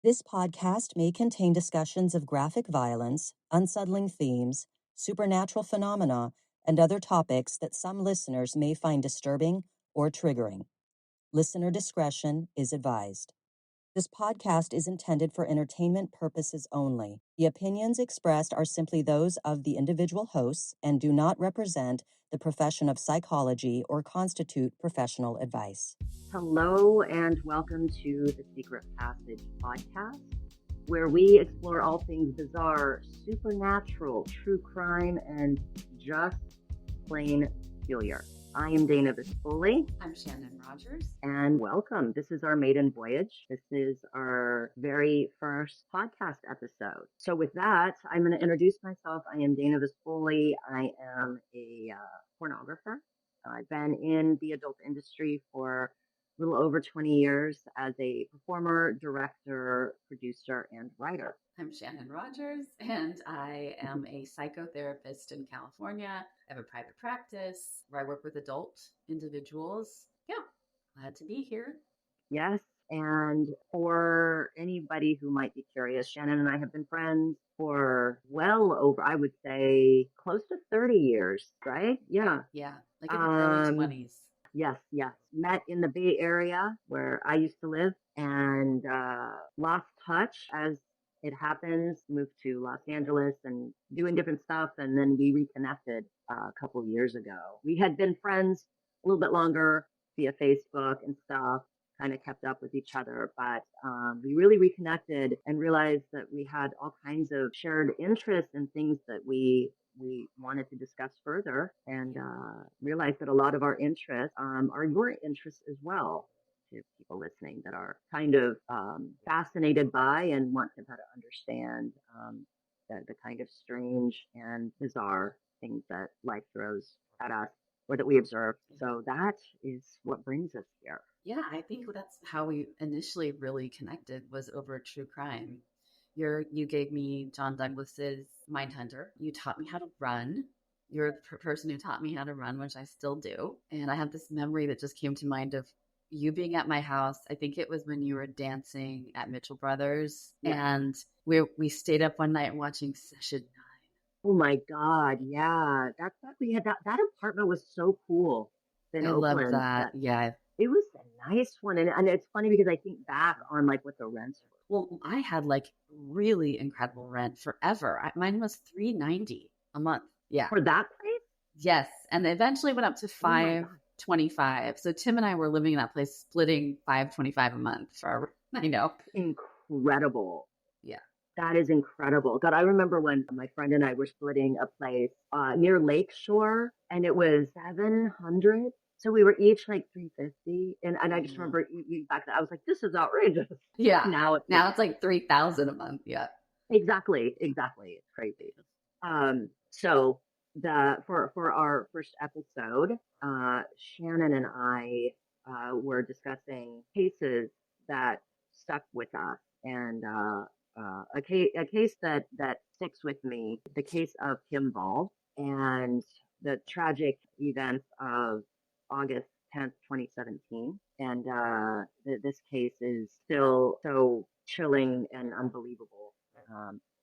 This podcast may contain discussions of graphic violence, unsettling themes, supernatural phenomena, and other topics that some listeners may find disturbing or triggering. Listener discretion is advised. This podcast is intended for entertainment purposes only. The opinions expressed are simply those of the individual hosts and do not represent the profession of psychology or constitute professional advice. Hello and welcome to the Secret Passage podcast, where we explore all things bizarre, supernatural, true crime, and just plain peculiar. I am Dana Vespoli. I'm Shannon Rogers. And welcome. This is our maiden voyage. This is our very first podcast episode. So with that, I'm going to introduce myself. I am Dana Vespoli. I am a pornographer. I've been in the adult industry for a little over 20 years as a performer, director, producer, and writer. I'm Shannon Rogers, and I am a psychotherapist in California. I have a private practice where I work with adult individuals. Yeah, glad to be here. Yes, and for anybody who might be curious, Shannon and I have been friends for well over, I would say, close to 30 years, right? Yeah. Yeah, like in the early 20s. Yes. Met in the Bay Area where I used to live and lost touch as it happens, moved to Los Angeles and doing different stuff. And then we reconnected a couple years ago. We had been friends a little bit longer via Facebook and stuff, kind of kept up with each other. But we really reconnected and realized that we had all kinds of shared interests and things that we wanted to discuss further, and realized that a lot of our interests are your interests as well, to people listening that are kind of fascinated by and want to better understand the kind of strange and bizarre things that life throws at us or that we observe. So that is what brings us here. Yeah, I think that's how we initially really connected, was over true crime. You gave me John Douglas's Mindhunter. You taught me how to run. You're the person who taught me how to run, which I still do. And I have this memory that just came to mind of you being at my house. I think it was when you were dancing at Mitchell Brothers. Yeah. And we stayed up one night watching Session 9. Oh my God. Yeah. That apartment was so cool in Oakland. I love that. Yeah. It was a nice one. And it's funny because I think back on like what the rents were. Well, I had like really incredible rent forever. Mine was $390 a month. Yeah. For that place? Yes. And they eventually went up to $525. So Tim and I were living in that place, splitting $525 a month for, I know. Incredible. Yeah. That is incredible. God, I remember when my friend and I were splitting a place near Lakeshore, and it was $700. So we were each like $350, and I just remember back then I was like, "This is outrageous." Yeah. Now it's like $3,000 a month. Yeah. Exactly. It's crazy. So for our first episode, Shannon and I were discussing cases that stuck with us, and a case that sticks with me, the case of Kimball and the tragic events of August 10th, 2017. And this case is still so chilling and unbelievable,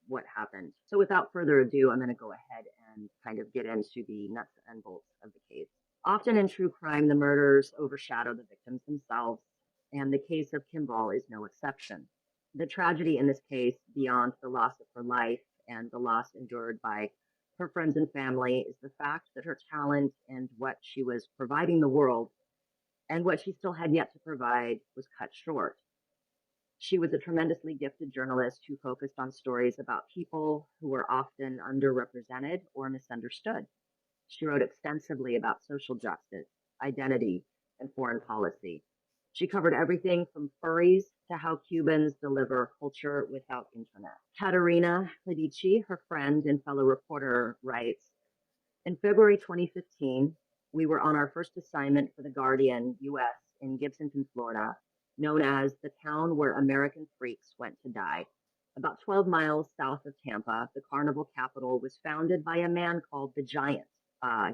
what happened. So without further ado, I'm going to go ahead and kind of get into the nuts and bolts of the case. Often in true crime, the murders overshadow the victims themselves, and the case of Kimball is no exception. The tragedy in this case, beyond the loss of her life and the loss endured by her friends and family, is the fact that her talent and what she was providing the world and what she still had yet to provide was cut short. She was a tremendously gifted journalist who focused on stories about people who were often underrepresented or misunderstood. She wrote extensively about social justice, identity, and foreign policy. She covered everything from furries to how Cubans deliver culture without internet. Katerina Medici, her friend and fellow reporter, writes, "In February 2015, we were on our first assignment for The Guardian, U.S. in Gibsonton, Florida, known as the town where American freaks went to die. About 12 miles south of Tampa, the carnival capital was founded by a man called the Giant.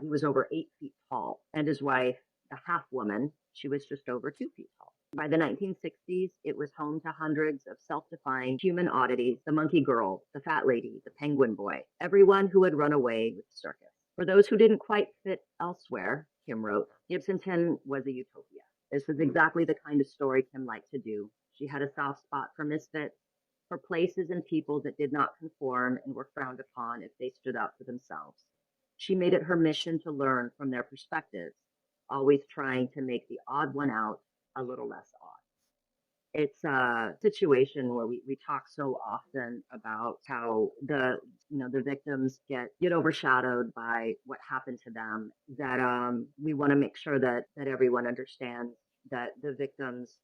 He was over 8 feet tall, and his wife, the half woman, she was just over 2 feet tall. By the 1960s, it was home to hundreds of self-defined human oddities: the monkey girl, the fat lady, the penguin boy, everyone who had run away with the circus. For those who didn't quite fit elsewhere, Kim wrote, Gibsonton was a utopia. This was exactly the kind of story Kim liked to do. She had a soft spot for misfits, for places and people that did not conform and were frowned upon if they stood up for themselves. She made it her mission to learn from their perspectives, always trying to make the odd one out a little less odd. It's a situation where we talk so often about how the victims get overshadowed by what happened to them, that we want to make sure that everyone understands that the victims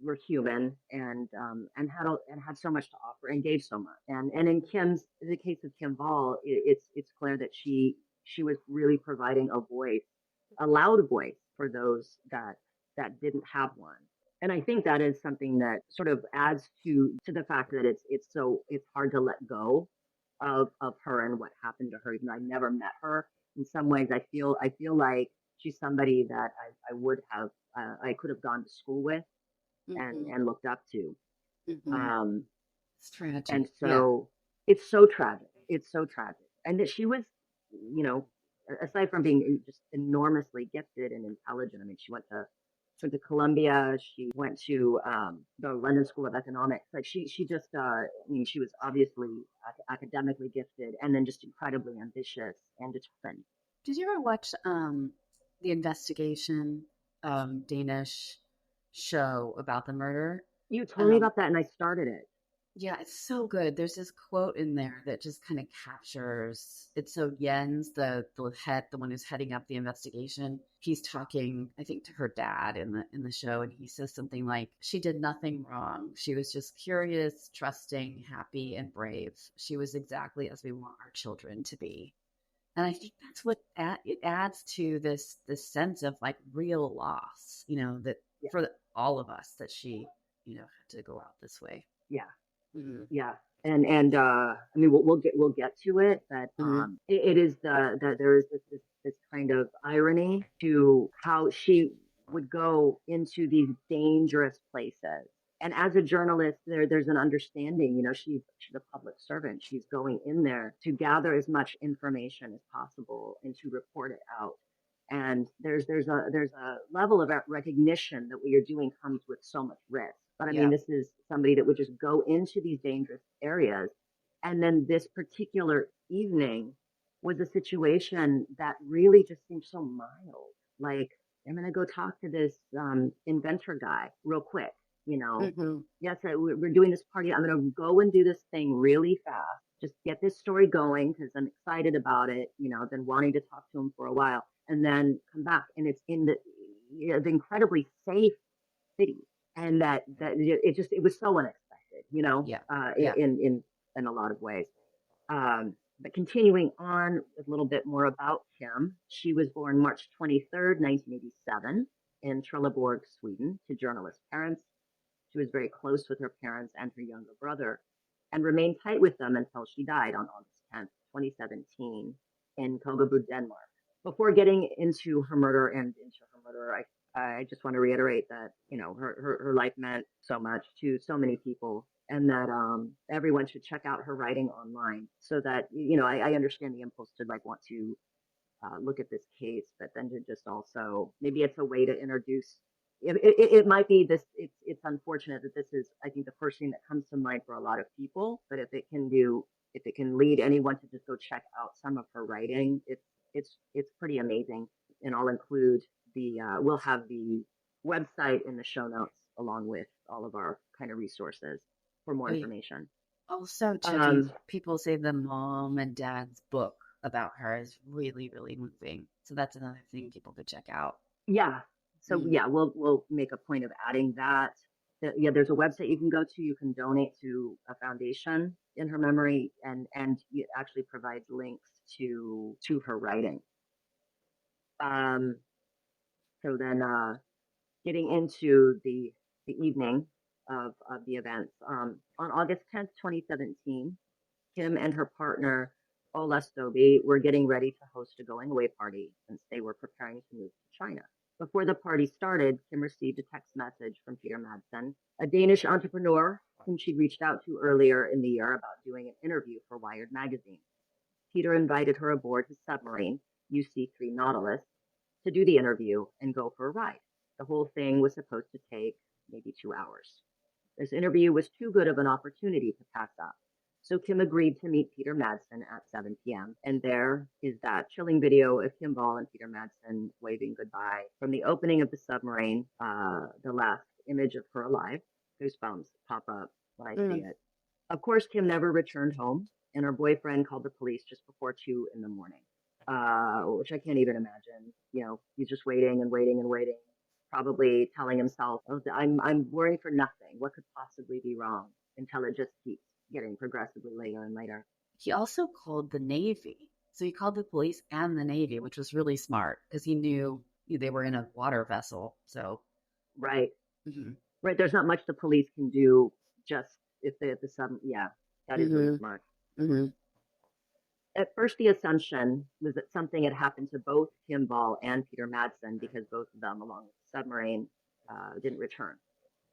were human, and had so much to offer and gave so much. And in the case of Kim Wall, it's clear that she was really providing a voice, a loud voice for those that didn't have one. And I think that is something that sort of adds to the fact that it's hard to let go of her and what happened to her. Even though I never met her, in some ways I feel like she's somebody that I would have I could have gone to school with Mm-hmm. and looked up to. Mm-hmm. Um, It's tragic. and Yeah. so it's so tragic. It's so tragic. And that she was, you know, aside from being just enormously gifted and intelligent. I mean, she went to Columbia. She went to the London School of Economics. Like she just, I mean, she was obviously academically gifted, and then just incredibly ambitious and determined. Did you ever watch the investigation Danish show about the murder? You told me Um, about that, and I started it. yeah, it's so good. There's this quote in there that just kind of captures it. So Jens, the one who's heading up the investigation, he's talking, I think, to her dad in the show, and he says something like, "She did nothing wrong. She was just curious, trusting, happy, and brave. She was exactly as we want our children to be." And I think that's what it adds to this sense of like real loss, that Yeah, for all of us that she, had to go out this way. yeah. Mm-hmm. Yeah, and I mean we'll get to it, but Mm-hmm. it is that there is this kind of irony to how she would go into these dangerous places. And as a journalist, there's an understanding. She's a public servant. She's going in there to gather as much information as possible and to report it out. And there's a level of recognition that what you're doing comes with so much risk. But I mean, Yeah. this is somebody that would just go into these dangerous areas. And then this particular evening was a situation that really just seemed so mild. Like, I'm going to go talk to this inventor guy real quick. You know, Mm-hmm. yes, we're doing this party. I'm going to go and do this thing really fast. Just get this story going because I'm excited about it. I've been wanting to talk to him for a while, and then come back, and it's in the incredibly safe city, and that it was so unexpected, Yeah. Yeah. in a lot of ways. But continuing on with a little bit more about Kim, she was born March 23rd, 1987, in Trelleborg, Sweden, to journalist parents. She was very close with her parents and her younger brother, and remained tight with them until she died on August 10th, 2017, in Kogabud, Denmark. Before getting into her murder and into her murderer, I just want to reiterate that her life meant so much to so many people, and that everyone should check out her writing online, so that I understand the impulse to like want to look at this case, but then to just also maybe it's a way to introduce. It might be this. It's unfortunate that this is, I think, the first thing that comes to mind for a lot of people. But if it can lead anyone to just go check out some of her writing, it's pretty amazing. And I'll include we'll have the website in the show notes along with all of our kind of resources for more Oh, yeah. information. Also, Chubby, Um, people say the mom and dad's book about her is really, really moving. So that's another thing people could check out. Yeah. So Mm. yeah, we'll make a point of adding that. Yeah, there's a website you can go to. You can donate to a foundation in her memory, and it actually provides links to her writing. Um, so then, getting into the evening of the events, on August 10th, 2017, Kim and her partner Ola Stoby were getting ready to host a going away party since they were preparing to move to China. Before the party started, Kim received a text message from Peter Madsen, a Danish entrepreneur whom she'd reached out to earlier in the year about doing an interview for Wired magazine. Peter invited her aboard his submarine, UC-3 Nautilus, to do the interview and go for a ride. The whole thing was supposed to take maybe 2 hours. This interview was too good of an opportunity to pass up. So Kim agreed to meet Peter Madsen at 7 p.m. And there is that chilling video of Kim Ball and Peter Madsen waving goodbye from the opening of the submarine, the last image of her alive. Goosebumps pop up when I see it. Of course, Kim never returned home, and her boyfriend called the police just before 2 in the morning, which I can't even imagine. You know, he's just waiting and waiting and waiting, probably telling himself, oh, I'm worrying for nothing. What could possibly be wrong? Until it just keeps getting progressively later and later. He also called the Navy. So he called the police and the Navy, which was really smart because he knew they were in a water vessel. So, right. Right. There's not much the police can do just if they at the sub. Yeah, that is really smart. At first, the assumption was that something had happened to both Kim Ball and Peter Madsen because both of them, along with the submarine, didn't return.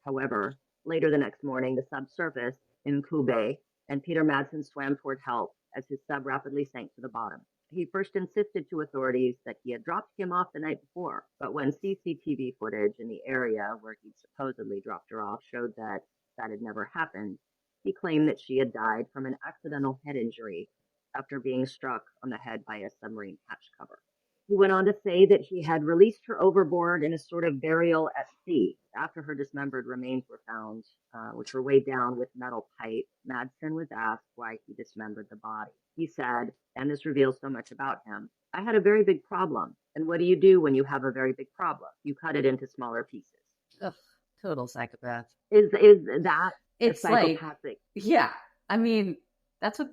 However, later the next morning, the sub surfaced in Kube, and Peter Madsen swam toward help as his sub rapidly sank to the bottom. He first insisted to authorities that he had dropped Kim off the night before, but when CCTV footage in the area where he'd supposedly dropped her off showed that that had never happened, he claimed that she had died from an accidental head injury after being struck on the head by a submarine hatch cover. He went on to say that he had released her overboard in a sort of burial at sea. After her dismembered remains were found, which were weighed down with metal pipe, Madsen was asked why he dismembered the body. He said, and this reveals so much about him, I had a very big problem. And what do you do when you have a very big problem? You cut it into smaller pieces. Ugh, total psychopath. Is that it's a psychopathic? Like, yeah. I mean, that's what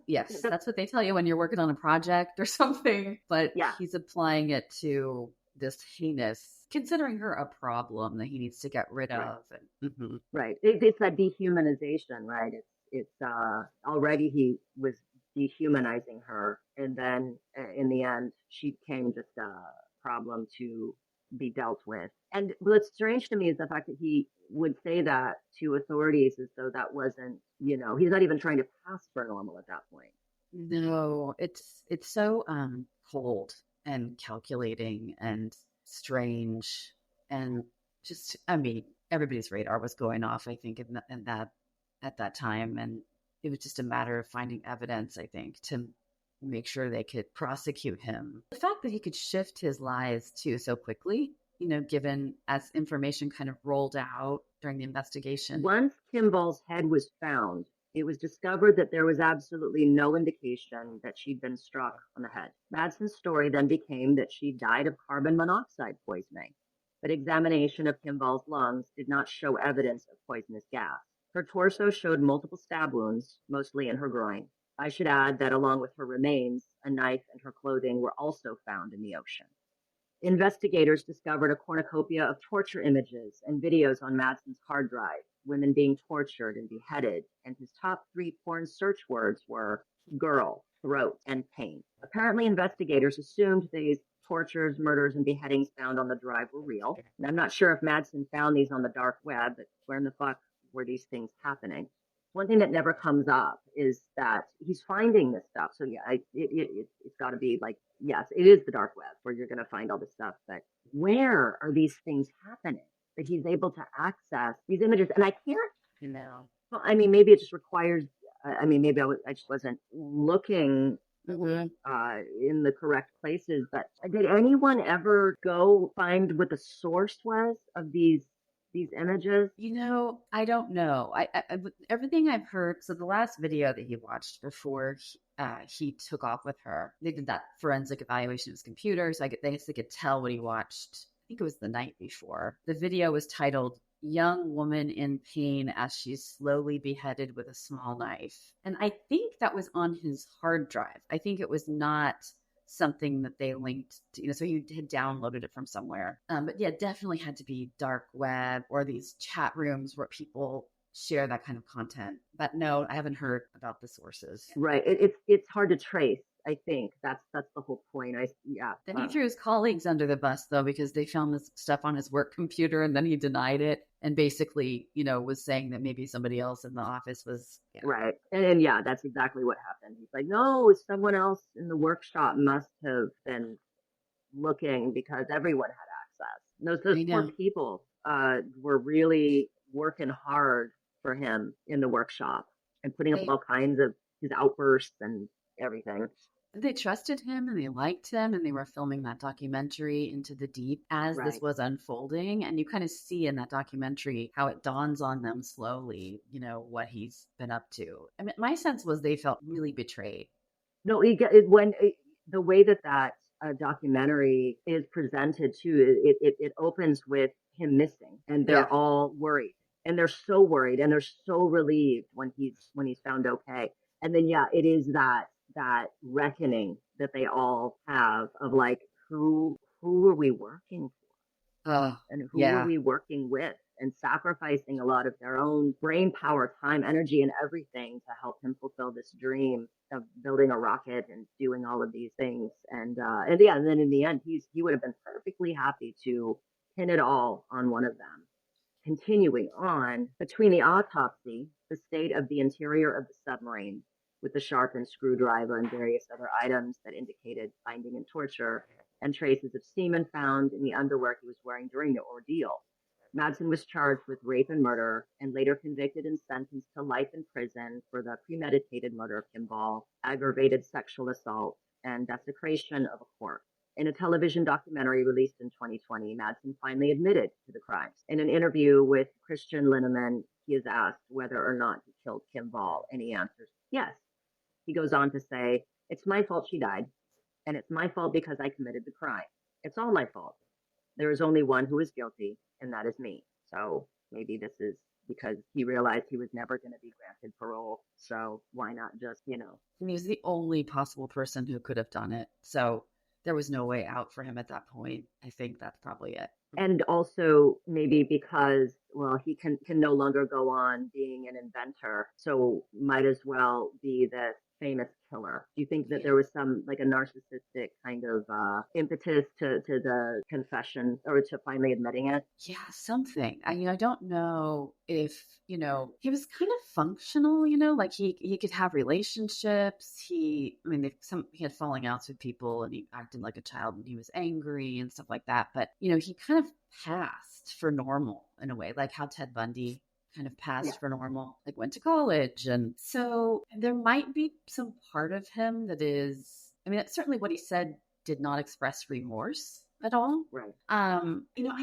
they tell you when you're working on a project or something. But yeah, he's applying it to this heinous, considering her a problem that he needs to get rid of. Right. It's that dehumanization, right? It's already he was dehumanizing her, and then in the end, she became just a problem to be dealt with. And what's strange to me is the fact that he would say that to authorities as though that wasn't, he's not even trying to pass for normal at that point. No, it's so cold and calculating and strange, and just, I mean, everybody's radar was going off, I think, in that at that time, and it was just a matter of finding evidence, I think, to make sure they could prosecute him. The fact that he could shift his lies too so quickly, given as information kind of rolled out during the investigation. Once Kim Ball's head was found, it was discovered that there was absolutely no indication that she'd been struck on the head. Madsen's story then became that she died of carbon monoxide poisoning, but examination of Kim Ball's lungs did not show evidence of poisonous gas. Her torso showed multiple stab wounds, mostly in her groin. I should add that along with her remains, a knife and her clothing were also found in the ocean. Investigators discovered a cornucopia of torture images and videos on Madsen's hard drive, women being tortured and beheaded, and his top 3 porn search words were girl, throat, and pain. Apparently, investigators assumed these tortures, murders, and beheadings found on the drive were real. And I'm not sure if Madsen found these on the dark web, but where in the fuck were these things happening? One thing that never comes up is that he's finding this stuff. So yeah, it's got to be like, yes, it is the dark web where you're going to find all this stuff. But where are these things happening that he's able to access these images? And I can't. No. Well, I mean, maybe it just requires. Maybe I just wasn't looking in the correct places. But did anyone ever go find what the source was of these images? I don't know. I everything I've heard. So the last video that he watched before he took off with her, they did that forensic evaluation of his computer, so they could tell what he watched. I think it was the night before. The video was titled "Young Woman in Pain as She's Slowly Beheaded with a Small Knife," and I think that was on his hard drive. I think it was not something that they linked to, so he had downloaded it from somewhere. But yeah, definitely had to be dark web or these chat rooms where people share that kind of content. But no, I haven't heard about the sources. Right. It's hard to trace. I think that's the whole point. Then he threw his colleagues under the bus, though, because they found this stuff on his work computer and then he denied it and basically, was saying that maybe somebody else in the office was. Yeah. Right. And yeah, that's exactly what happened. He's like, no, someone else in the workshop must have been looking because everyone had access. Those poor people were really working hard for him in the workshop and putting up all kinds of his outbursts and everything. They trusted him and they liked him, and they were filming that documentary Into the Deep as this was unfolding. And you kind of see in that documentary how it dawns on them slowly, what he's been up to. I mean, my sense was they felt really betrayed. No, the way that documentary is presented too, it opens with him missing, and they're all worried, and they're so worried, and they're so relieved when he's found okay. And then it is that reckoning that they all have of like, who are we working for, and who are we working with, and sacrificing a lot of their own brain power, time, energy, and everything to help him fulfill this dream of building a rocket and doing all of these things. And then in the end, he would have been perfectly happy to pin it all on one of them. Continuing on, between the autopsy, the state of the interior of the submarine, with the sharpened screwdriver and various other items that indicated binding and torture, and traces of semen found in the underwear he was wearing during the ordeal, Madsen was charged with rape and murder, and later convicted and sentenced to life in prison for the premeditated murder of Kimball, aggravated sexual assault, and desecration of a corpse. In a television documentary released in 2020, Madsen finally admitted to the crimes. In an interview with Christian Linneman, he is asked whether or not he killed Kimball, and he answers yes. He goes on to say, "It's my fault she died, and it's my fault because I committed the crime. It's all my fault. There is only one who is guilty, and that is me." So maybe this is because he realized he was never going to be granted parole. So why not just, He was the only possible person who could have done it. So there was no way out for him at that point. I think that's probably it. And also maybe because, well, he can no longer go on being an inventor, so might as well be the famous killer. Do you think that there was some, like, a narcissistic kind of impetus to the confession, or to finally admitting it? Yeah, something. I don't know if, he was kind of functional, like he could have relationships. He had falling outs with people, and he acted like a child, and he was angry and stuff like that. But, he kind of passed for normal in a way, like how Ted Bundy kind of passed for normal, like went to college. And so there might be some part of him that is, that's certainly what he said, did not express remorse at all. Right. I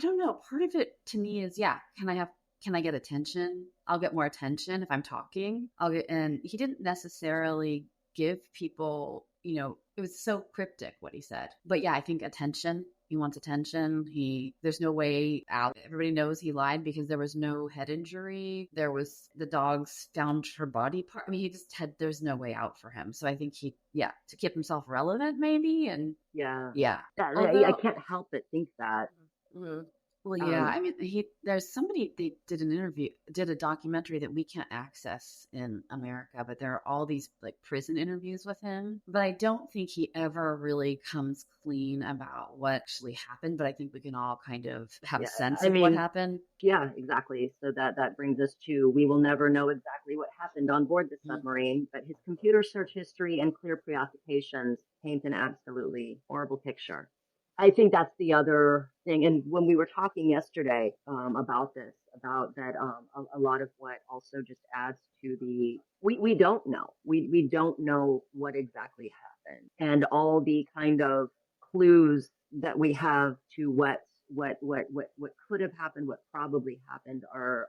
don't know. Part of it to me is, can I get attention? I'll get more attention if I'm talking. And he didn't necessarily give people, it was so cryptic what he said. But I think attention. He wants attention. There's no way out. Everybody knows he lied because there was no head injury. There was, the dogs found her body part. There's no way out for him. So I think to keep himself relevant maybe. And although, I can't help but think that. Mm-hmm. Well, there's somebody, they did a documentary that we can't access in America, but there are all these like prison interviews with him. But I don't think he ever really comes clean about what actually happened. But I think we can all kind of have a sense of what happened. Yeah, exactly. So that brings us to, we will never know exactly what happened on board the submarine, but his computer search history and clear preoccupations paint an absolutely horrible picture. I think that's the other thing. And when we were talking yesterday about that, a lot of what also just adds to we don't know. We don't know what exactly happened, and all the kind of clues that we have to what could have happened, what probably happened, are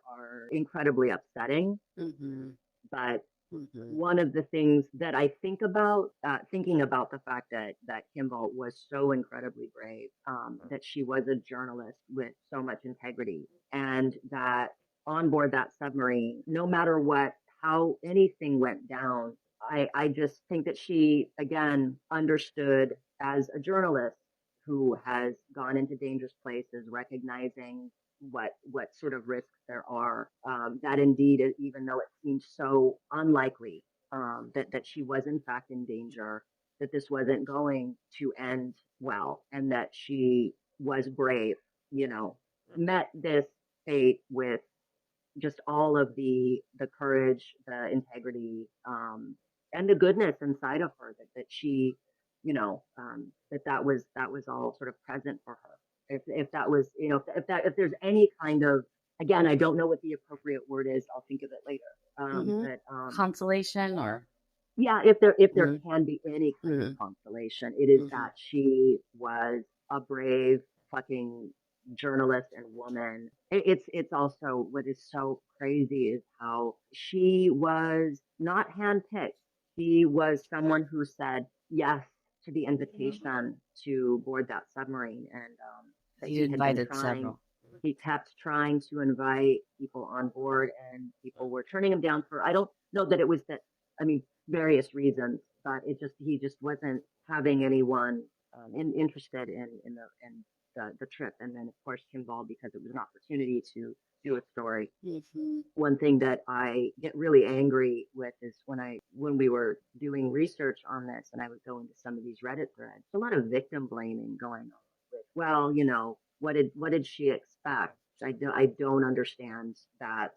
incredibly upsetting. Mm-hmm. But one of the things that I think about, thinking about the fact that Kimball was so incredibly brave, that she was a journalist with so much integrity, and that on board that submarine, no matter how anything went down, I just think that she, again, understood, as a journalist who has gone into dangerous places, recognizing what sort of risks there are. That indeed, even though it seemed so unlikely that she was in fact in danger, that this wasn't going to end well, and that she was brave, met this fate with just all of the courage, the integrity, and the goodness inside of her that she, that was all sort of present for her. If that was, if there's any kind of, again, I don't know what the appropriate word is. I'll think of it later. But Consolation, or yeah, if there mm-hmm. can be any kind Mm-hmm. of consolation, it is Mm-hmm. that she was a brave fucking journalist and woman. It's also, what is so crazy is how she was not handpicked. She was someone who said yes to the invitation to board that submarine, and that He he had been invited trying. several. He kept trying to invite people on board, and people were turning him down for, I don't know that it was that, I mean, various reasons, but he just wasn't having anyone interested in the trip. And then of course Kimball, because it was an opportunity to do a story. Mm-hmm. One thing that I get really angry with is when we were doing research on this, and I would go into some of these Reddit threads, a lot of victim blaming going on with, well, what did she expect? I don't understand that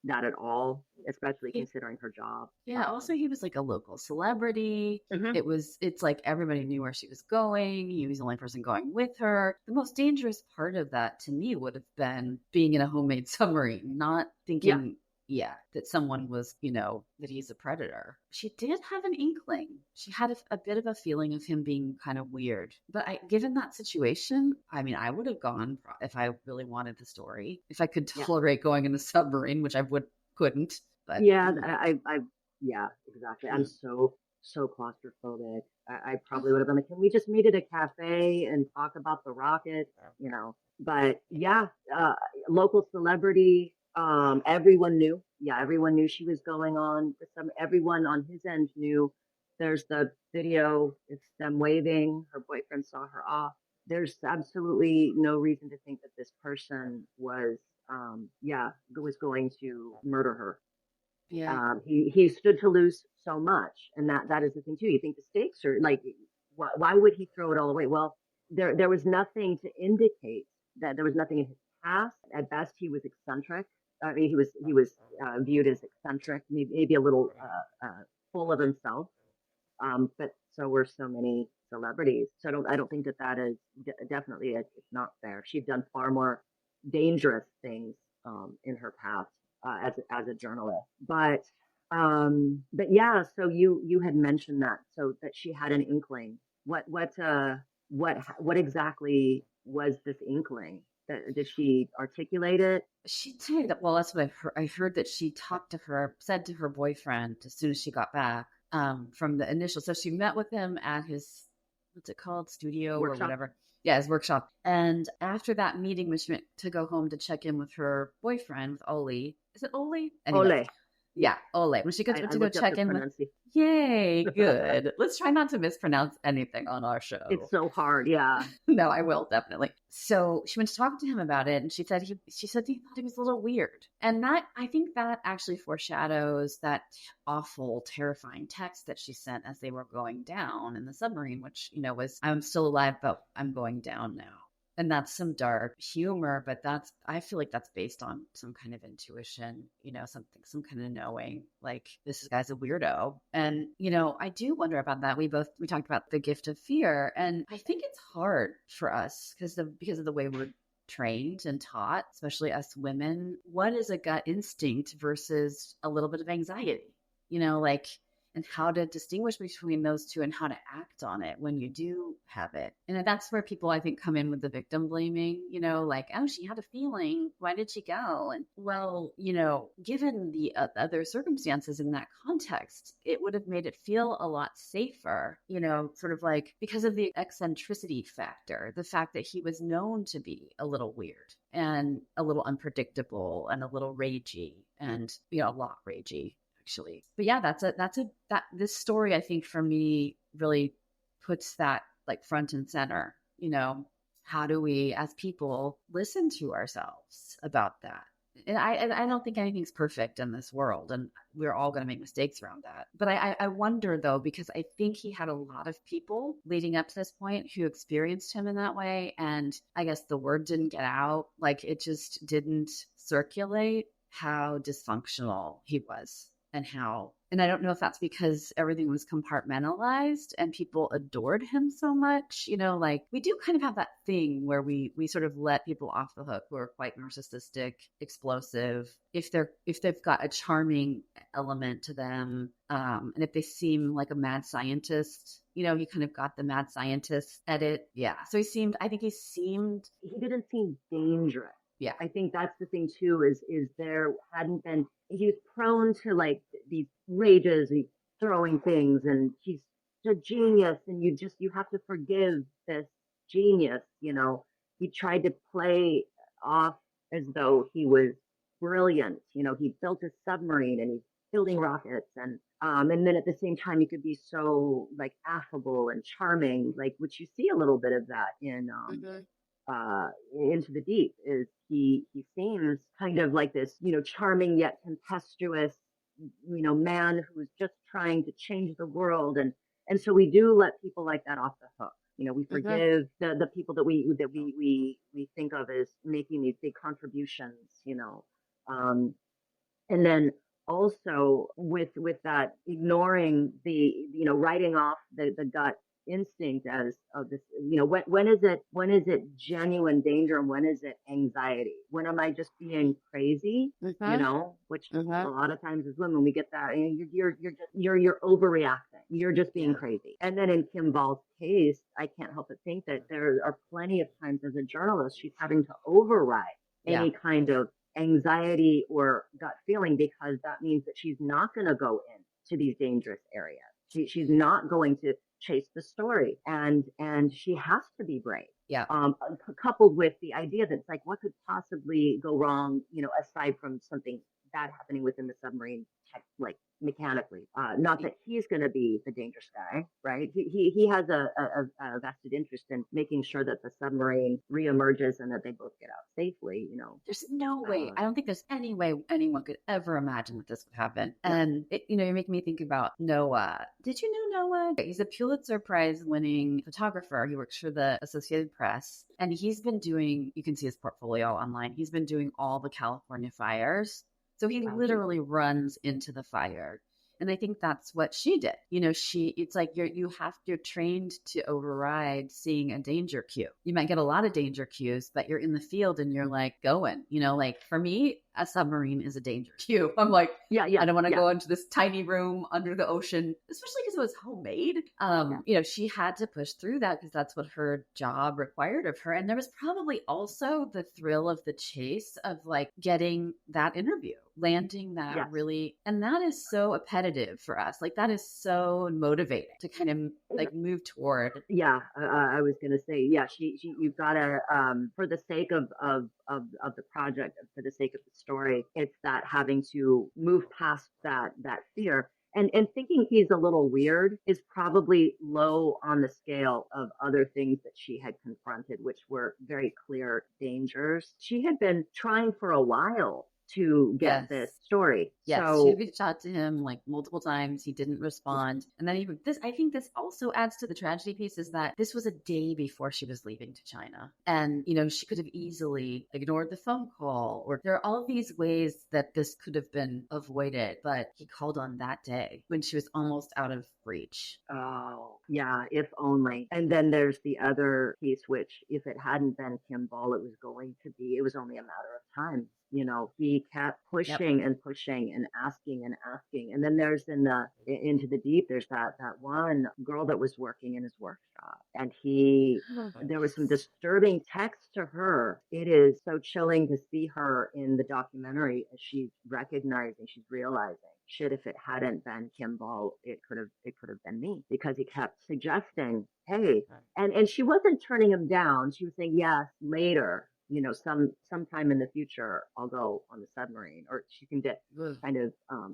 at all, especially considering her job. Yeah. Also, he was like a local celebrity. Mhm. It's like everybody knew where she was going. He was the only person going with her. The most dangerous part of that to me would have been being in a homemade submarine, not Yeah, thinking, that someone was, that he's a predator. She did have an inkling. She had a bit of a feeling of him being kind of weird. But given that situation, I mean, I would have gone if I really wanted the story. If I could yeah, tolerate going in a submarine, which I couldn't. But yeah. Yeah, exactly. I'm mm. so claustrophobic. I probably would have been like, can we just meet at a cafe and talk about the rockets? But yeah, local celebrity. Everyone knew. Yeah, everyone knew she was going on. Everyone on his end knew. There's the video. It's them waving. Her boyfriend saw her off. There's absolutely no reason to think that this person was going to murder her. Yeah. He stood to lose so much, and that is the thing too. You think the stakes are like, why would he throw it all away? Well, there was nothing to indicate that. There was nothing in his past. At best, he was eccentric. I mean, he was viewed as eccentric, maybe a little full of himself. But so were so many celebrities. So I don't think that is definitely, it's not fair. She'd done far more dangerous things in her past as a journalist. But yeah. So you had mentioned that, so that she had an inkling. What exactly was this inkling? Did she articulate it? She did. Well, that's what I've heard. I heard that she said to her boyfriend as soon as she got back from the initial. So she met with him at his, what's it called, studio or Workshop? whatever. Yeah, his workshop. And after that meeting, when she went to go home to check in with her boyfriend, with Oli. Is it Oli? Anyway, Ole. yeah, Ole. When she goes I to go looked up check the in with, pronunciation. yay, good. Let's try not to mispronounce anything on our show. It's so hard. Yeah. No, I will definitely. So she went to talk to him about it, and she said he thought he was a little weird, and I think that actually foreshadows that awful, terrifying text that she sent as they were going down in the submarine, which was, "I'm still alive, but I'm going down now." And that's some dark humor, but I feel like that's based on some kind of intuition, some kind of knowing, like, this guy's a weirdo. And, I do wonder about that. We talked about the gift of fear. And I think it's hard for us because of the way we're trained and taught, especially us women. What is a gut instinct versus a little bit of anxiety? And how to distinguish between those two and how to act on it when you do have it. And that's where people, I think, come in with the victim blaming, like, oh, she had a feeling. Why did she go? And well, given the other circumstances in that context, it would have made it feel a lot safer, sort of like, because of the eccentricity factor, the fact that he was known to be a little weird and a little unpredictable and a little ragey and, a lot ragey. Actually. But yeah, this story, I think, for me, really puts that like front and center, how do we as people listen to ourselves about that? And I don't think anything's perfect in this world, and we're all going to make mistakes around that. But I wonder though, because I think he had a lot of people leading up to this point who experienced him in that way, and I guess the word didn't get out, like it just didn't circulate how dysfunctional he was and how. And I don't know if that's because everything was compartmentalized and people adored him so much. Like we do kind of have that thing where we sort of let people off the hook who are quite narcissistic, explosive, if they've got a charming element to them, and if they seem like a mad scientist. He kind of got the mad scientist edit. Yeah. So he didn't seem dangerous. Yeah. I think that's the thing too, is there hadn't been, he was prone to like these rages, he's throwing things, and he's a genius, and you have to forgive this genius, He tried to play off as though he was brilliant, he built a submarine and he's building rockets, and then at the same time he could be so like affable and charming, like which you see a little bit of that in Into the Deep. Is he seems kind of like this, charming yet tempestuous, man who's just trying to change the world, and so we do let people like that off the hook. We forgive the people that we think of as making these big contributions, and then also with that ignoring the, writing off the gut instinct as of this, when is it genuine danger and when is it anxiety? When am I just being crazy? Which a lot of times as women we get that, and you're overreacting, you're just being crazy. And then in Kim Ball's case, I can't help but think that there are plenty of times as a journalist she's having to override any kind of anxiety or gut feeling, because that means that she's not going to go into these dangerous areas. She's not going to chase the story, and she has to be brave. Yeah. Coupled with the idea that it's like, what could possibly go wrong, aside from something bad happening within the submarine, like mechanically. Not that he's going to be the dangerous guy, right? He has a vested interest in making sure that the submarine reemerges and that they both get out safely. There's no way. I don't think there's any way anyone could ever imagine that this would happen. And you're making me think about Noah. Did you know Noah? He's a Pulitzer Prize winning photographer. He works for the Associated Press, and he's been doing, you can see his portfolio online, he's been doing all the California fires. So he literally runs into the fire. And I think that's what she did. It's like you're trained to override seeing a danger cue. You might get a lot of danger cues, but you're in the field and you're like going, like for me, a submarine is a danger cue. I'm like, I don't want to go into this tiny room under the ocean, especially because it was homemade. She had to push through that because that's what her job required of her. And there was probably also the thrill of the chase of like getting that interview, landing that really, and that is so appetitive for us. Like that is so motivating to kind of like move toward. I was going to say, you've got to, for the sake of the project, for the sake of the story, it's that having to move past that fear. And thinking he's a little weird is probably low on the scale of other things that she had confronted, which were very clear dangers. She had been trying for a while to get this story. Yes, so, she reached out to him like multiple times. He didn't respond. And then I think this also adds to the tragedy piece, is that this was a day before she was leaving to China. And, she could have easily ignored the phone call, or there are all these ways that this could have been avoided, but he called on that day when she was almost out of reach. Oh, yeah, if only. And then there's the other piece, which if it hadn't been Kim Ball, it was only a matter of time. He kept pushing and pushing and asking. And then there's Into the Deep, there's that one girl that was working in his workshop, and there was some disturbing text to her. It is so chilling to see her in the documentary as she's realizing, shit, if it hadn't been Kim Ball, it could have been me, because he kept suggesting, hey, and she wasn't turning him down. She was saying, yes, later, sometime in the future, I'll go on the submarine, or she can kind of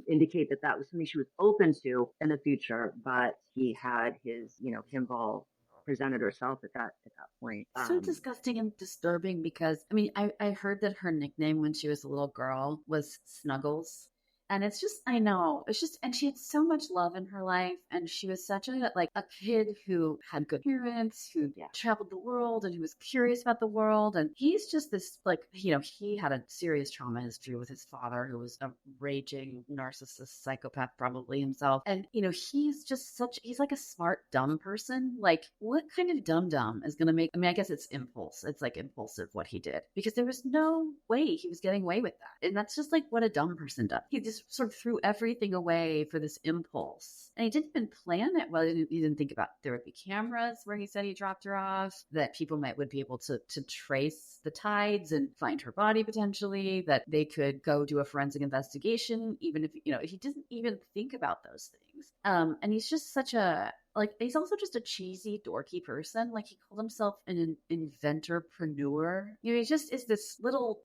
indicate that was something she was open to in the future. But he had his, Kim Ball presented herself at that point. So disgusting and disturbing because I mean I heard that her nickname when she was a little girl was Snuggles. And it's just I know. It's just and she had so much love in her life and she was such a like a kid who had good parents, who Yeah. traveled the world and who was curious about the world. And he's just this like he had a serious trauma history with his father who was a raging narcissist psychopath probably himself. And he's just he's like a smart dumb person. Like what kind of dumb is gonna make I mean I guess it's impulse. It's like impulsive what he did. Because there was no way he was getting away with that. And that's just like what a dumb person does. He just sort of threw everything away for this impulse. And he didn't even plan it well. He didn't think about there would be cameras where he said he dropped her off, that people would be able to trace the tides and find her body potentially, that they could go do a forensic investigation, even if he didn't even think about those things. And he's just such a he's also just a cheesy, dorky person. Like he called himself an inventorpreneur. He just is this little.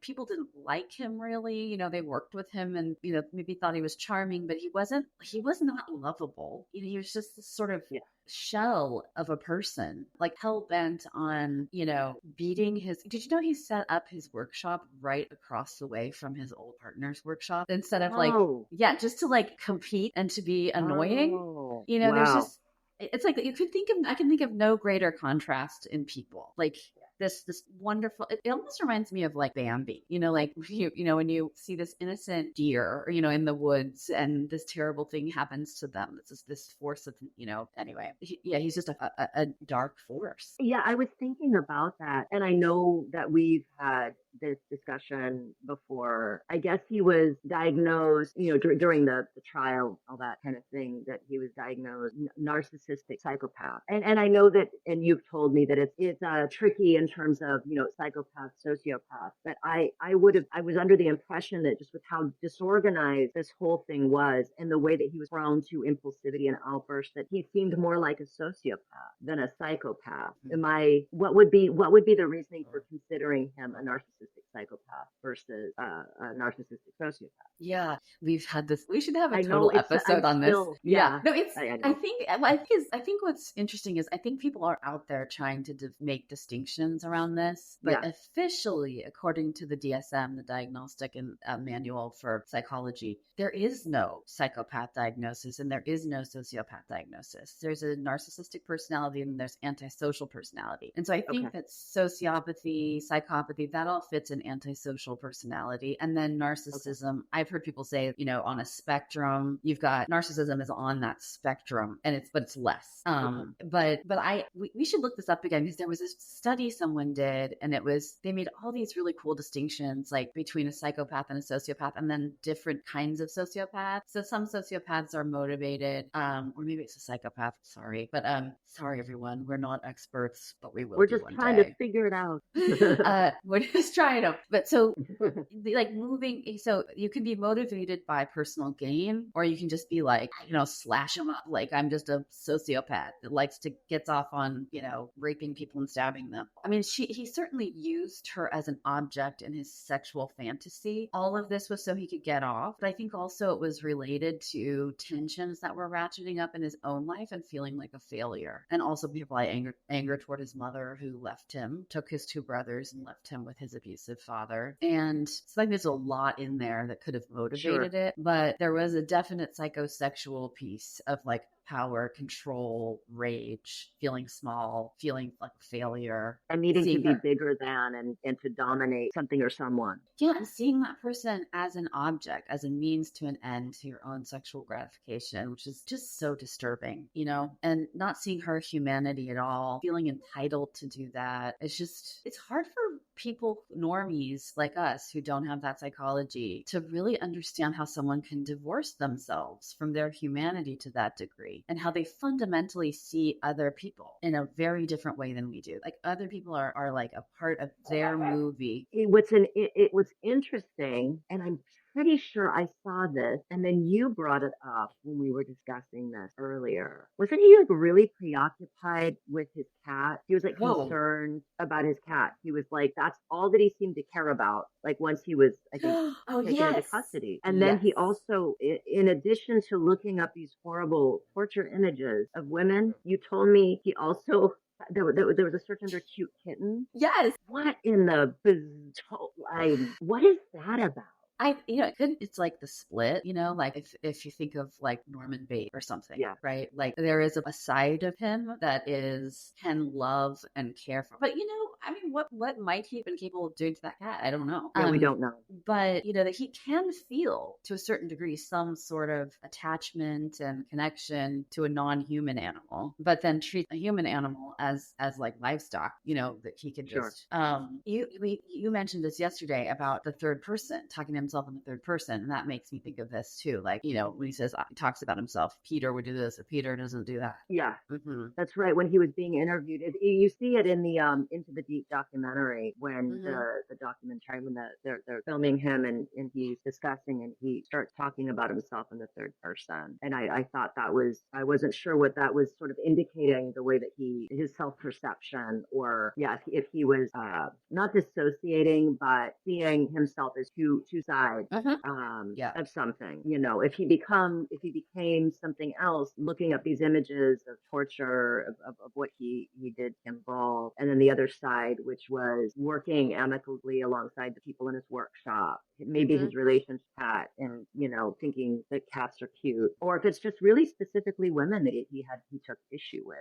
People didn't like him really. They worked with him and maybe thought he was charming, but he wasn't. He was not lovable. He was just this sort of shell of a person, like hell bent on beating his. Did you know he set up his workshop right across the way from his old partner's workshop instead of just to compete and to be annoying. There's Wow. just it's like I can think of no greater contrast in people. Like this wonderful it almost reminds me of like Bambi, like when you see this innocent deer in the woods and this terrible thing happens to them. It's just this force of anyway he's just a dark force. Yeah, I was thinking about that, and I know that we've had this discussion before. I guess he was diagnosed, during the trial, all that kind of thing, that he was diagnosed narcissistic psychopath. And I know that, and you've told me that it's tricky in terms of, psychopath, sociopath. But I was under the impression that just with how disorganized this whole thing was and the way that he was prone to impulsivity and outbursts, that he seemed more like a sociopath than a psychopath. What would be the reasoning for considering him a narcissistic psychopath versus a narcissistic sociopath? Yeah, we've had this. We should have a total episode on this. Yeah, no, it's. I think what's interesting is I think people are out there trying to make distinctions around this, but officially, according to the DSM, the Diagnostic and Manual for Psychology, there is no psychopath diagnosis and there is no sociopath diagnosis. There's a narcissistic personality and there's antisocial personality, and so I think that sociopathy, psychopathy, that all fits in antisocial personality, and then narcissism. I've heard people say, on a spectrum, you've got narcissism is on that spectrum, and it's less. But we should look this up again because there was a study someone did, and they made all these really cool distinctions, like between a psychopath and a sociopath, and then different kinds of sociopaths. So some sociopaths are motivated, or maybe it's a psychopath. Sorry, but sorry everyone, we're not experts, but we will. We're just trying to figure it out. We're just trying to. But so, moving. So you can be motivated by personal gain, or you can just be like, slash them up. Like I'm just a sociopath that gets off on, raping people and stabbing them. I mean, he certainly used her as an object in his sexual fantasy. All of this was so he could get off. But I think also it was related to tensions that were ratcheting up in his own life and feeling like a failure. And also people anger toward his mother who left him, took his two brothers and left him with his abusive father. And it's like there's a lot in there that could have motivated it, but there was a definite psychosexual piece of like power, control, rage, feeling small, feeling like a failure. And needing to be bigger than and to dominate something or someone. Yeah, and seeing that person as an object, as a means to an end to your own sexual gratification, which is just so disturbing, and not seeing her humanity at all, feeling entitled to do that. It's hard for people, normies like us who don't have that psychology, to really understand how someone can divorce themselves from their humanity to that degree and how they fundamentally see other people in a very different way than we do. Like other people are like a part of their movie. It was interesting, and I'm pretty sure I saw this, and then you brought it up when we were discussing this earlier. Wasn't he like really preoccupied with his cat? He was like Oh. concerned about his cat. He was like, that's all that he seemed to care about. Like once he was, I think, Oh, taken into yes. custody. And then Yes. he also, in addition to looking up these horrible torture images of women, you told me he also there was a search under cute kitten. Yes. What in the what is that about? It's like The Split, like if you think of like Norman Bates or something, Yeah. right? Like there is a side of him that can love and care for, but I mean, what might he have been capable of doing to that cat? I don't know. Yeah, we don't know. But that he can feel to a certain degree some sort of attachment and connection to a non-human animal, but then treat a human animal as like livestock, that he could Sure. just you mentioned this yesterday about the third person, talking to himself in the third person, and that makes me think of this too. Like, when he talks about himself, Peter would do this, if Peter doesn't do that. Yeah, that's right. When he was being interviewed, you see it in the Into the Deep documentary when the documentary, when they're filming him and he's discussing and he starts talking about himself in the third person. And I thought I wasn't sure what that was sort of indicating, the way that his self-perception, or if he was not dissociating, but seeing himself as two sides of something. If he became something else, looking up these images of torture, of what he did to involve, and then the other side, which was working amicably alongside the people in his workshop, maybe his relationship to cat, and thinking that cats are cute, or if it's just really specifically women that he took issue with,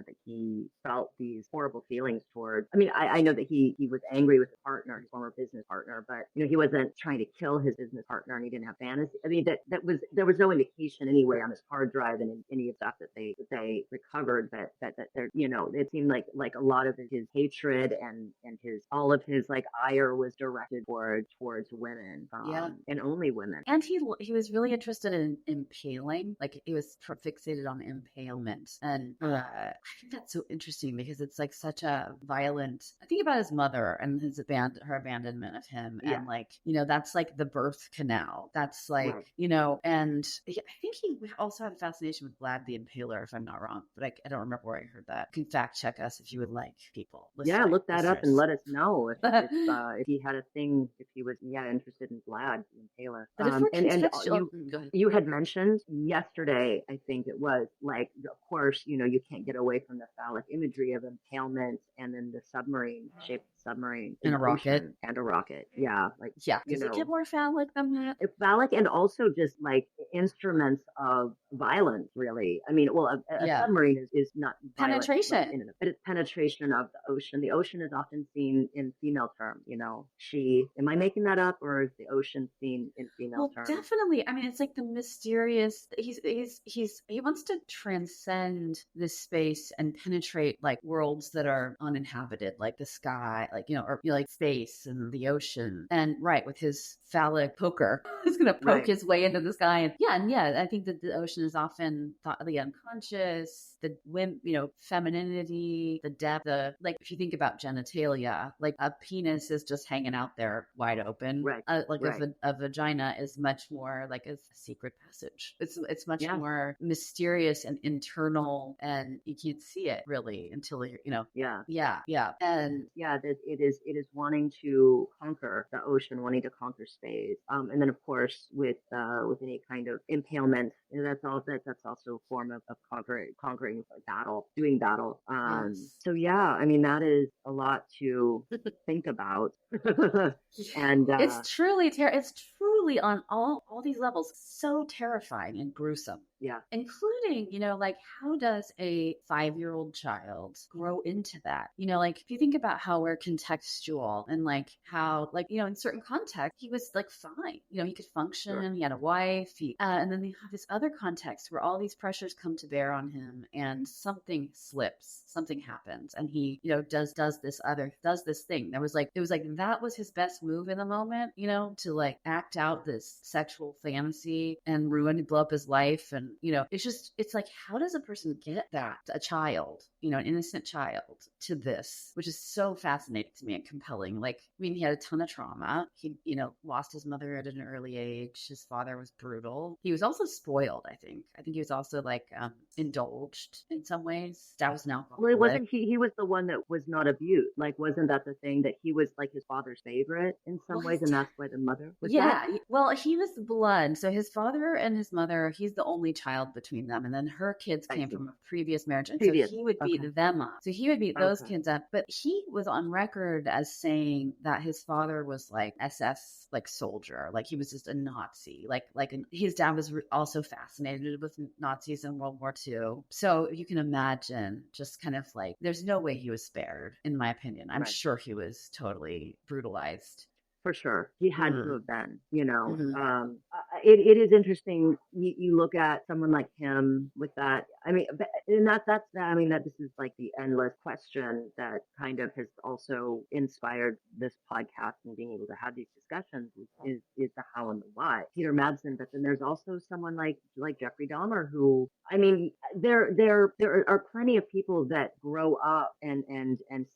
that he felt these horrible feelings towards. I mean, I know that he was angry with his partner, his former business partner, but he wasn't trying to kill his business partner, and he didn't have fantasy. I mean, there was no indication anyway on his hard drive and in any of stuff that they recovered that there, it seemed like a lot of his hatred and all of his like ire was directed towards women, and only women. And he was really interested in impaling, like he was fixated on impalement, and I think that's so interesting because it's like such a violent. I think about his mother and her abandonment of him, and like that's like the birth canal. That's like and I think he also had a fascination with Vlad the Impaler, if I'm not wrong, but I don't remember where I heard that. You can fact check us if you would like, people. Look that up and let us know if he had a thing, if he was interested in Vlad the Impaler. And you had mentioned yesterday, I think it was, like, of course, you can't get away from the phallic imagery of impalement, and then the shaped submarine and a rocket. And a rocket. Yeah. Like, does it get more phallic than that? Phallic, and also just like instruments of violence, really. I mean, well, a submarine is not penetration, but it's penetration of the ocean. The ocean is often seen in female terms. Am I making that up, or is the ocean seen in female terms? Definitely. I mean, it's like the mysterious. He wants to transcend this space and penetrate like worlds that are uninhabited, like the sky, like or like space and the ocean. And with his phallic poker, he's gonna poke his way into the sky. And I think that the ocean is often thought of the unconscious, the femininity, the depth. If you think about genitalia, like a penis is just hanging out there wide open. A vagina is much more like a secret passage. It's much more mysterious and internal, and you can't see it really until you're and it is wanting to conquer the ocean, wanting to conquer space, and then of course with any kind of impalement, that's also a form of conquering battle, doing battle. So I mean, that is a lot to think about. And it's truly it's truly on all these levels so terrifying and gruesome. Including, like, how does a 5-year-old child grow into that? Like, if you think about how we're contextual, and like how, like, in certain contexts, he was like fine. He could function. He had a wife. And then they have this other context where all these pressures come to bear on him, and something slips, something happens, and he, does this thing. It was like that was his best move in the moment, to like act out this sexual fantasy and blow up his life. And it's like, how does a person get that? A child, an innocent child to this, which is so fascinating to me and compelling. Like, I mean, he had a ton of trauma. He, lost his mother at an early age. His father was brutal. He was also spoiled, I think. I think he was also like indulged in some ways. Dad was an Well, it alcoholic. wasn't he was the one that was not abused. Like, wasn't that the thing, that he was like his father's favorite in Well, some his ways, and that's why the mother was that? Yeah, well, he was blood. So his father and his mother, he's the only child between them. And then her kids I came see. from a previous marriage. And so Previous. he would beat Okay. them up. So he would beat those Okay. kids up. But he was on record as saying that his father was like SS, like soldier. Like he was just a Nazi. His dad was also fascinated with Nazis in World War II. So you can imagine just kind of like, there's no way he was spared, in my opinion. I'm Right. sure he was totally brutalized. For sure. He had to Mm-hmm. have been. Mm-hmm. It is interesting. You look at someone like him with that. I mean, and that this is like the endless question that kind of has also inspired this podcast and being able to have these discussions is the how and the why. Peter Madsen, but then there's also someone like Jeffrey Dahmer, who, I mean, there are plenty of people that grow up and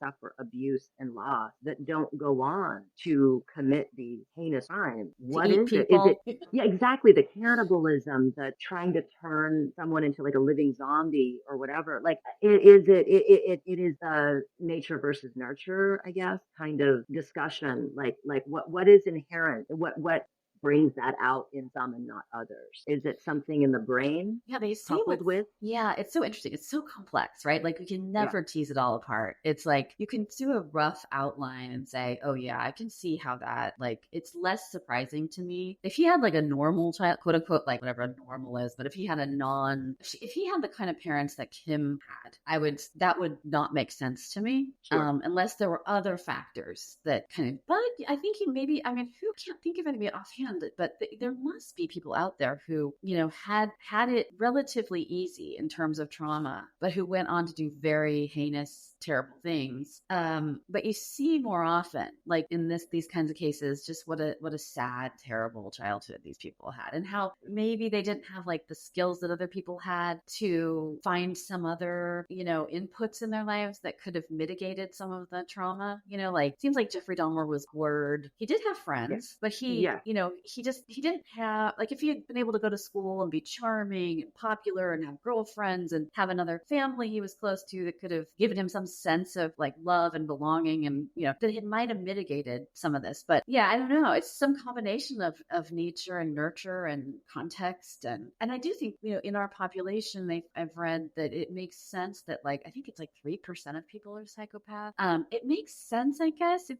suffer abuse and loss that don't go on to commit these heinous crimes. To What eat is it? Is it, people. yeah, exactly, the cannibalism, the trying to turn someone into like a living zombie or whatever? Like, it is the nature versus nurture, I guess, kind of discussion. Like what is inherent? What brings that out in some and not others? Is it something in the brain Yeah, they say coupled what's, with? yeah, it's so interesting. It's so complex, right? Like, we can Yeah, never tease it all apart. It's like you can do a rough outline and say, oh, yeah, I can see how that, like, it's less surprising to me. If he had like a normal child, quote unquote, like whatever a normal is, but if he had if he had the kind of parents that Kim had, that would not make sense to me. sure. Unless there were other factors that kind of, but I think he maybe, I mean, who can't think of anybody offhand, but there must be people out there who, had it relatively easy in terms of trauma, but who went on to do very heinous, terrible things. But you see more often, like in these kinds of cases, just what a sad, terrible childhood these people had, and how maybe they didn't have like the skills that other people had to find some other, inputs in their lives that could have mitigated some of the trauma. Like, seems like Jeffrey Dahmer was word. He did have Yeah. friends, but Yeah. he didn't have, like, if he had been able to go to school and be charming and popular and have girlfriends and have another family he was close to that could have given him some sense of like love and belonging, and that it might have mitigated some of this. But yeah, I don't know, it's some combination of nature and nurture and context, and I do think, in our population, I've read that it makes sense that, like, I think it's like 3% of people are psychopaths. It makes sense, I guess, if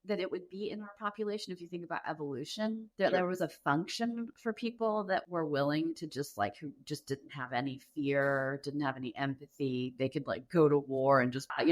that it would be in our population if you think about evolution, that Sure. there was a function for people that were willing to just, like, who just didn't have any fear, didn't have any empathy. They could like go to war and just, I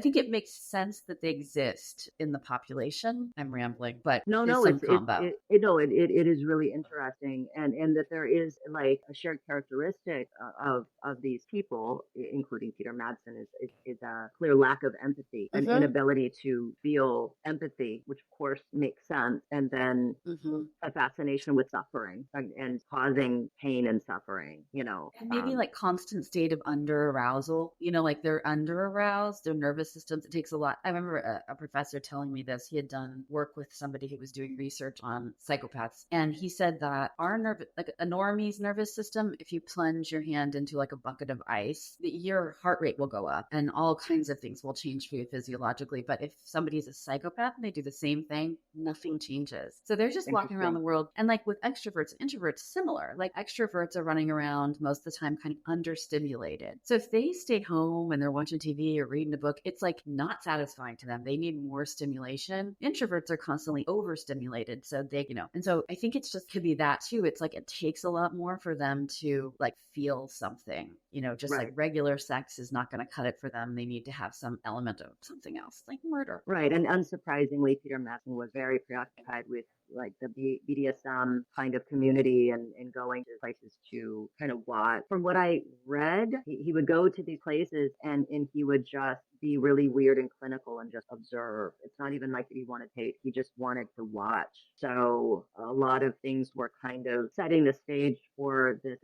think it makes sense that they exist in the population. I'm rambling, but there's No, some it's combo. it is really interesting, and that there is like a shared characteristic of these people, including Peter Madsen, is a clear lack of empathy, an Mm-hmm. inability to feel empathy, which of course makes sense, and then Mm-hmm. a fascination with suffering and causing pain and suffering. And maybe like constant state of under arousal, like they're under aroused, their nervous systems. It takes a lot. I remember a professor telling me this. He had done work with somebody who was doing research on psychopaths. And he said that our like a normie's nervous system, if you plunge your hand into like a bucket of ice, your heart rate will go up and all kinds of things will change for you physiologically. But if somebody's a psychopath and they do the same thing, nothing changes. So they're just walking around Interesting. the world. And like with extroverts, introverts, similar. Like extroverts are running around most of the time kind of understimulated. So if they stay home and they're watching TV or reading a book, it's like not satisfying to them. They need more stimulation. Introverts are constantly overstimulated. So and so I think it's just could be that too. It's like it takes a lot more for them to like feel something, just like Right. regular sex is not going to cut it for them. They need to have some element of something else, like murder. Right, and unsurprisingly, Peter Madsen was very preoccupied with like the BDSM kind of community and going to places to kind of watch. From what I read, he would go to these places and he would just be really weird and clinical and just observe. It's not even like that he wanted to, he just wanted to watch. So a lot of things were kind of setting the stage for this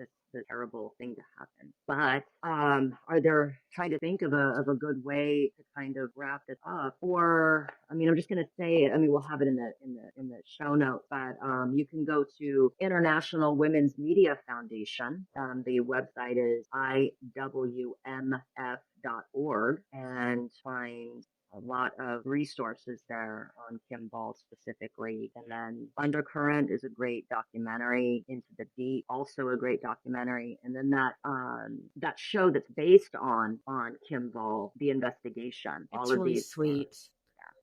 terrible thing to happen. But are there trying to think of a good way to kind of wrap this up? Or, I mean, I'm just going to say it. I mean, we'll have it in the show notes, but you can go to International Women's Media Foundation. The website is iwmf.org, and find a lot of resources there on Kim Ball specifically. And then Undercurrent is a great documentary. Into the Deep, also a great documentary. And then that show that's based on Kim Ball, The Investigation. It's All of really these sweet.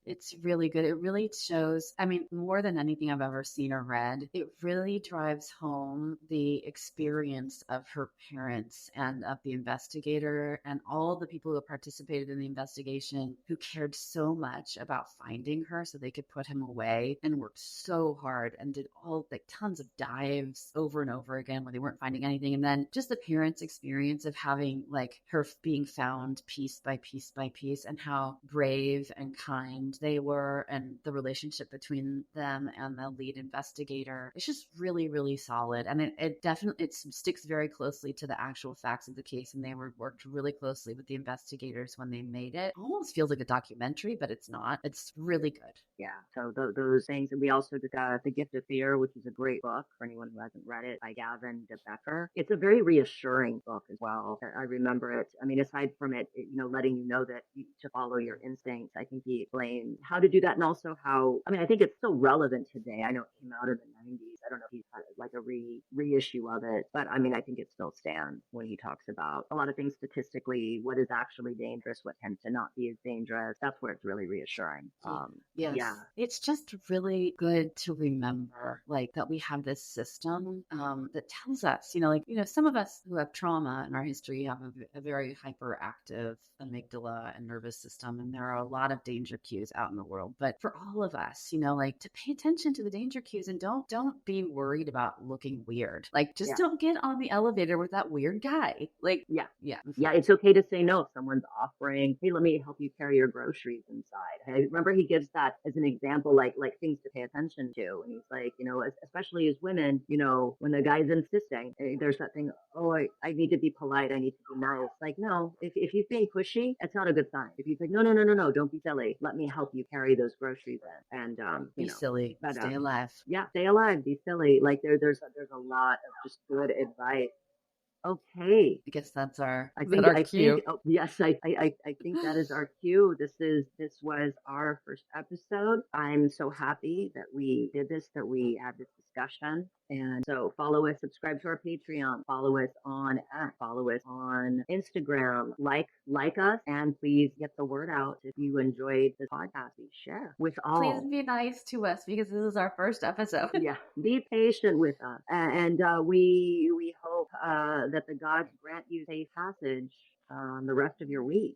It's really good. It really shows, I mean, more than anything I've ever seen or read, it really drives home the experience of her parents and of the investigator and all the people who participated in the investigation who cared so much about finding her so they could put him away, and worked so hard and did all like tons of dives over and over again where they weren't finding anything. And then just the parents' experience of having like her being found piece by piece by piece, and how brave and kind they were, and the relationship between them and the lead investigator. It's just really, really solid. And it definitely sticks very closely to the actual facts of the case. And they worked really closely with the investigators when they made it. Almost feels like a documentary, but it's not. It's really good. Yeah. So those things. And we also did The Gift of Fear, which is a great book for anyone who hasn't read it, by Gavin de Becker. It's a very reassuring book as well. I remember it. I mean, aside from it, letting you know that to follow your instincts, I think he explained how to do that, and also how, I mean, I think it's still relevant today. I know it came out in the 90s. I don't know if he's had like a reissue of it, but I mean, I think it still stands when he talks about a lot of things statistically, what is actually dangerous, what tends to not be as dangerous. That's where it's really reassuring. Yes. Yeah. It's just really good to remember, like, that we have this system that tells us, some of us who have trauma in our history have a very hyperactive amygdala and nervous system, and there are a lot of danger cues out in the world. But for all of us, like, to pay attention to the danger cues, and don't be worried about looking weird. Like, just don't get on the elevator with that weird guy. Like, yeah. It's okay to say no if someone's offering, hey, let me help you carry your groceries inside. I remember he gives that as an example, like things to pay attention to. And he's like, especially as women, when the guy's insisting, there's that thing, oh, I need to be polite, I need to be nice. Like, no, if he's being pushy, that's not a good sign. If he's like, no, don't be silly, let me help you carry those groceries in. And be silly, but stay alive. Yeah, stay alive, be silly. Like there's a lot of just good advice. Okay. I guess that's our cue. Yes, I think that is our cue. This was our first episode. I'm so happy that we did this, that we had this discussion. And so follow us, subscribe to our Patreon, follow us on X, follow us on Instagram, like us, and please get the word out. If you enjoyed the podcast, please share with all. Please be nice to us, because this is our first episode. Yeah, be patient with us. And we hope that the gods grant you safe passage the rest of your week.